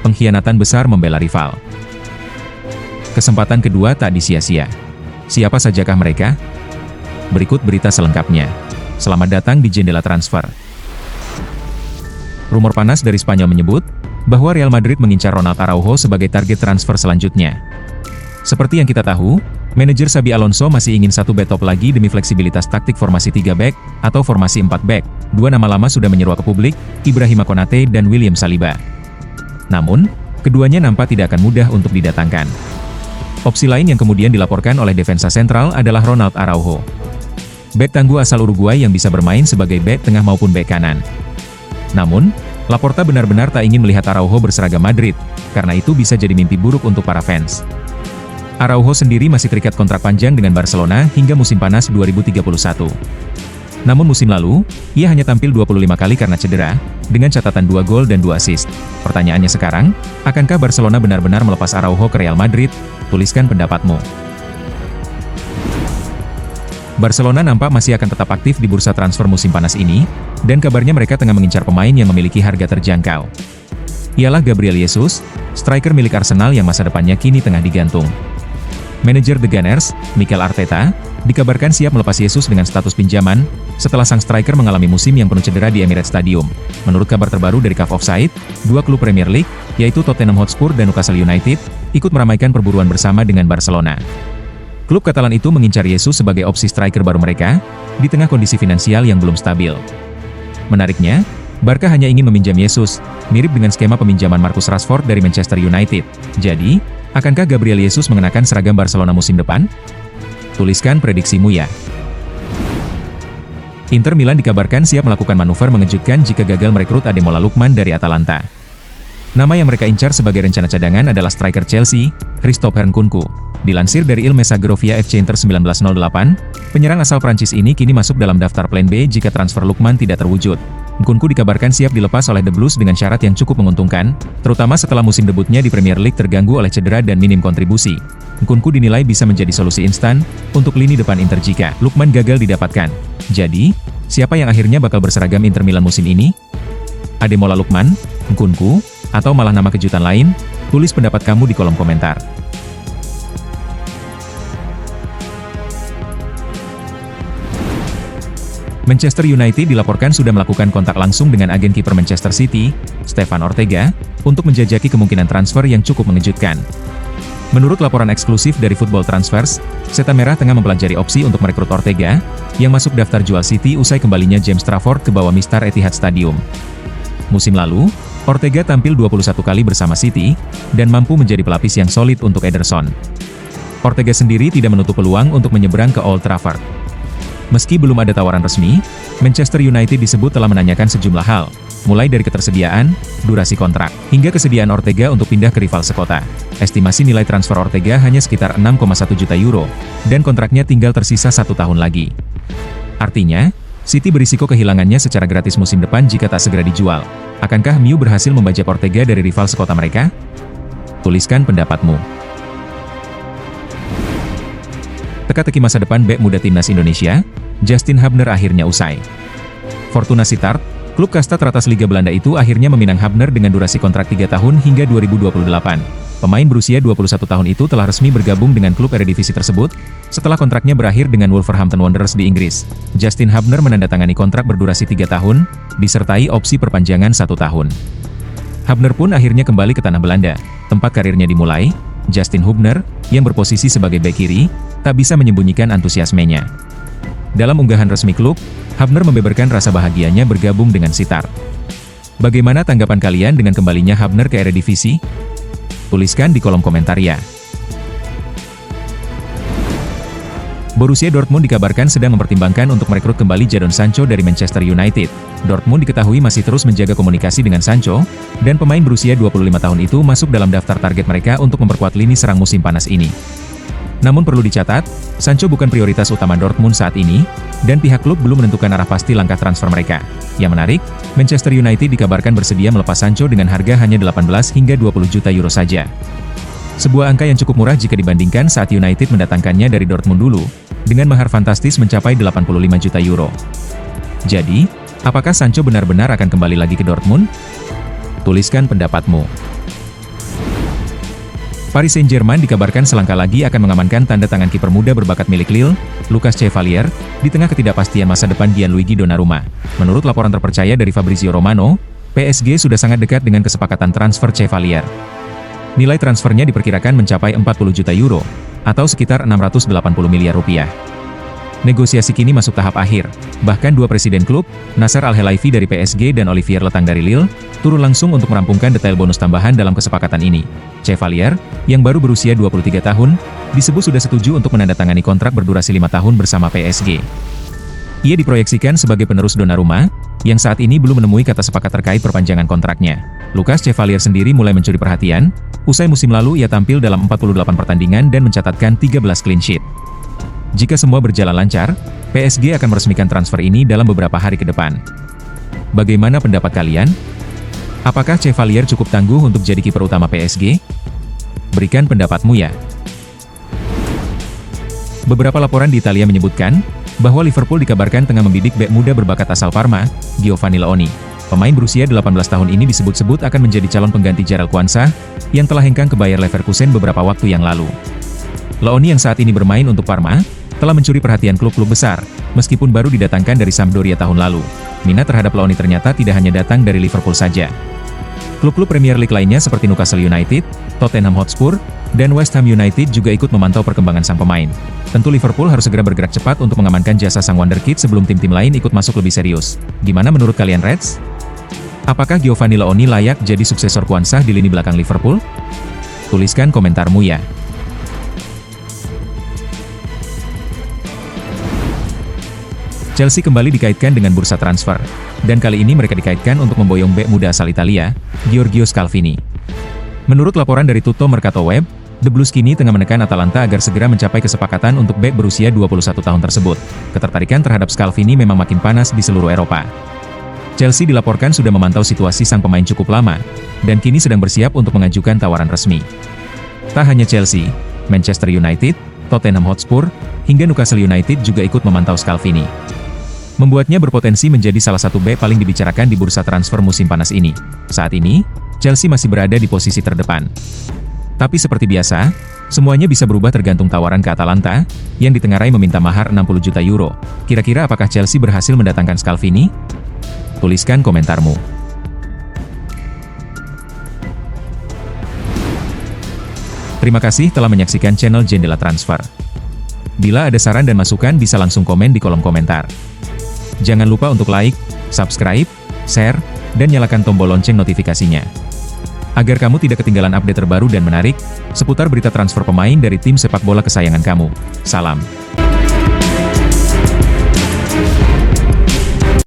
pengkhianatan besar membela rival. Kesempatan kedua tak disia-sia. Siapa sajakah mereka? Berikut berita selengkapnya. Selamat datang di Jendela Transfer. Rumor panas dari Spanyol menyebut bahwa Real Madrid mengincar Ronald Araujo sebagai target transfer selanjutnya. Seperti yang kita tahu, manajer Xabi Alonso masih ingin satu back top lagi demi fleksibilitas taktik formasi 3 back atau formasi 4 back. Dua nama lama sudah menyeruak ke publik, Ibrahima Konate dan William Saliba. Namun, keduanya nampak tidak akan mudah untuk didatangkan. Opsi lain yang kemudian dilaporkan oleh defensa sentral adalah Ronald Araujo. Bek tangguh asal Uruguay yang bisa bermain sebagai bek tengah maupun bek kanan. Namun, Laporta benar-benar tak ingin melihat Araujo berseragam Madrid, karena itu bisa jadi mimpi buruk untuk para fans. Araujo sendiri masih terikat kontrak panjang dengan Barcelona hingga musim panas 2031. Namun musim lalu, ia hanya tampil 25 kali karena cedera, dengan catatan 2 gol dan 2 assist. Pertanyaannya sekarang, akankah Barcelona benar-benar melepas Araujo ke Real Madrid? Tuliskan pendapatmu. Barcelona nampak masih akan tetap aktif di bursa transfer musim panas ini, dan kabarnya mereka tengah mengincar pemain yang memiliki harga terjangkau. Ialah Gabriel Jesus, striker milik Arsenal yang masa depannya kini tengah digantung. Manajer The Gunners, Mikel Arteta, dikabarkan siap melepas Jesus dengan status pinjaman, setelah sang striker mengalami musim yang penuh cedera di Emirates Stadium. Menurut kabar terbaru dari Caf Offside, dua klub Premier League, yaitu Tottenham Hotspur dan Newcastle United, ikut meramaikan perburuan bersama dengan Barcelona. Klub Katalan itu mengincar Jesus sebagai opsi striker baru mereka, di tengah kondisi finansial yang belum stabil. Menariknya, Barca hanya ingin meminjam Jesus, mirip dengan skema peminjaman Marcus Rashford dari Manchester United. Jadi, akankah Gabriel Jesus mengenakan seragam Barcelona musim depan? Tuliskan prediksimu ya. Inter Milan dikabarkan siap melakukan manuver mengejutkan jika gagal merekrut Ademola Lookman dari Atalanta. Nama yang mereka incar sebagai rencana cadangan adalah striker Chelsea, Christopher Nkunku. Dilansir dari Il Messaggero via FC Inter 1908, penyerang asal Prancis ini kini masuk dalam daftar plan B jika transfer Lookman tidak terwujud. Nkunku dikabarkan siap dilepas oleh The Blues dengan syarat yang cukup menguntungkan, terutama setelah musim debutnya di Premier League terganggu oleh cedera dan minim kontribusi. Nkunku dinilai bisa menjadi solusi instan untuk lini depan Inter jika Lookman gagal didapatkan. Jadi, siapa yang akhirnya bakal berseragam Inter Milan musim ini? Ademola Lookman, Nkunku, atau malah nama kejutan lain? Tulis pendapat kamu di kolom komentar. Manchester United dilaporkan sudah melakukan kontak langsung dengan agen kiper Manchester City, Stefan Ortega, untuk menjajaki kemungkinan transfer yang cukup mengejutkan. Menurut laporan eksklusif dari Football Transfers, Setan Merah tengah mempelajari opsi untuk merekrut Ortega, yang masuk daftar jual City usai kembalinya James Trafford ke bawah Mistar Etihad Stadium. Musim lalu, Ortega tampil 21 kali bersama City, dan mampu menjadi pelapis yang solid untuk Ederson. Ortega sendiri tidak menutup peluang untuk menyeberang ke Old Trafford. Meski belum ada tawaran resmi, Manchester United disebut telah menanyakan sejumlah hal, mulai dari ketersediaan, durasi kontrak, hingga kesediaan Ortega untuk pindah ke rival sekota. Estimasi nilai transfer Ortega hanya sekitar 6,1 juta euro, dan kontraknya tinggal tersisa 1 tahun lagi. Artinya, City berisiko kehilangannya secara gratis musim depan jika tak segera dijual. Akankah MU berhasil membajak Ortega dari rival sekota mereka? Tuliskan pendapatmu. Teka-teki masa depan bek muda timnas Indonesia, Justin Hubner akhirnya usai. Fortuna Sittard, klub kasta teratas Liga Belanda itu akhirnya meminang Hubner dengan durasi kontrak 3 tahun hingga 2028. Pemain berusia 21 tahun itu telah resmi bergabung dengan klub Eredivisie tersebut, setelah kontraknya berakhir dengan Wolverhampton Wanderers di Inggris. Justin Hubner menandatangani kontrak berdurasi 3 tahun, disertai opsi perpanjangan 1 tahun. Hubner pun akhirnya kembali ke tanah Belanda, tempat karirnya dimulai. Justin Hubner, yang berposisi sebagai bek kiri, tak bisa menyembunyikan antusiasmenya. Dalam unggahan resmi klub, Hubner membeberkan rasa bahagianya bergabung dengan Sittard. Bagaimana tanggapan kalian dengan kembalinya Hubner ke Eredivisie? Tuliskan di kolom komentar ya. Borussia Dortmund dikabarkan sedang mempertimbangkan untuk merekrut kembali Jadon Sancho dari Manchester United. Dortmund diketahui masih terus menjaga komunikasi dengan Sancho, dan pemain berusia 25 tahun itu masuk dalam daftar target mereka untuk memperkuat lini serang musim panas ini. Namun perlu dicatat, Sancho bukan prioritas utama Dortmund saat ini, dan pihak klub belum menentukan arah pasti langkah transfer mereka. Yang menarik, Manchester United dikabarkan bersedia melepas Sancho dengan harga hanya 18 hingga 20 juta euro saja. Sebuah angka yang cukup murah jika dibandingkan saat United mendatangkannya dari Dortmund dulu, dengan mahar fantastis mencapai 85 juta euro. Jadi, apakah Sancho benar-benar akan kembali lagi ke Dortmund? Tuliskan pendapatmu. Paris Saint-Germain dikabarkan selangkah lagi akan mengamankan tanda tangan kiper muda berbakat milik Lille, Lucas Chevalier, di tengah ketidakpastian masa depan Gianluigi Donnarumma. Menurut laporan terpercaya dari Fabrizio Romano, PSG sudah sangat dekat dengan kesepakatan transfer Chevalier. Nilai transfernya diperkirakan mencapai 40 juta euro, atau sekitar 680 miliar rupiah. Negosiasi kini masuk tahap akhir, bahkan dua presiden klub, Nasser Al-Khelaifi dari PSG dan Olivier Letang dari Lille, turun langsung untuk merampungkan detail bonus tambahan dalam kesepakatan ini. Chevalier, yang baru berusia 23 tahun, disebut sudah setuju untuk menandatangani kontrak berdurasi 5 tahun bersama PSG. Ia diproyeksikan sebagai penerus Donnarumma, yang saat ini belum menemui kata sepakat terkait perpanjangan kontraknya. Lucas Chevalier sendiri mulai mencuri perhatian, usai musim lalu ia tampil dalam 48 pertandingan dan mencatatkan 13 clean sheet. Jika semua berjalan lancar, PSG akan meresmikan transfer ini dalam beberapa hari ke depan. Bagaimana pendapat kalian? Apakah Chevalier cukup tangguh untuk jadi kiper utama PSG? Berikan pendapatmu ya. Beberapa laporan di Italia menyebutkan bahwa Liverpool dikabarkan tengah membidik bek muda berbakat asal Parma, Giovanni Leoni. Pemain berusia 18 tahun ini disebut-sebut akan menjadi calon pengganti Jarell Quansah, yang telah hengkang ke Bayer Leverkusen beberapa waktu yang lalu. Leoni yang saat ini bermain untuk Parma, telah mencuri perhatian klub-klub besar, meskipun baru didatangkan dari Sampdoria tahun lalu. Minat terhadap Leoni ternyata tidak hanya datang dari Liverpool saja. Klub-klub Premier League lainnya seperti Newcastle United, Tottenham Hotspur, dan West Ham United juga ikut memantau perkembangan sang pemain. Tentu Liverpool harus segera bergerak cepat untuk mengamankan jasa sang wonderkid sebelum tim-tim lain ikut masuk lebih serius. Gimana menurut kalian Reds? Apakah Giovanni Leoni layak jadi suksesor Quansah di lini belakang Liverpool? Tuliskan komentarmu ya. Chelsea kembali dikaitkan dengan bursa transfer, dan kali ini mereka dikaitkan untuk memboyong bek muda asal Italia, Giorgio Scalvini. Menurut laporan dari Tutto Mercato Web, The Blues kini tengah menekan Atalanta agar segera mencapai kesepakatan untuk bek berusia 21 tahun tersebut. Ketertarikan terhadap Scalvini memang makin panas di seluruh Eropa. Chelsea dilaporkan sudah memantau situasi sang pemain cukup lama, dan kini sedang bersiap untuk mengajukan tawaran resmi. Tak hanya Chelsea, Manchester United, Tottenham Hotspur, hingga Newcastle United juga ikut memantau Scalvini. Membuatnya berpotensi menjadi salah satu bek paling dibicarakan di bursa transfer musim panas ini. Saat ini, Chelsea masih berada di posisi terdepan. Tapi seperti biasa, semuanya bisa berubah tergantung tawaran ke Atalanta, yang ditengarai meminta mahar 60 juta euro. Kira-kira apakah Chelsea berhasil mendatangkan Scalvini? Tuliskan komentarmu. Terima kasih telah menyaksikan channel Jendela Transfer. Bila ada saran dan masukan bisa langsung komen di kolom komentar. Jangan lupa untuk like, subscribe, share, dan nyalakan tombol lonceng notifikasinya. Agar kamu tidak ketinggalan update terbaru dan menarik, seputar berita transfer pemain dari tim sepak bola kesayangan kamu. Salam.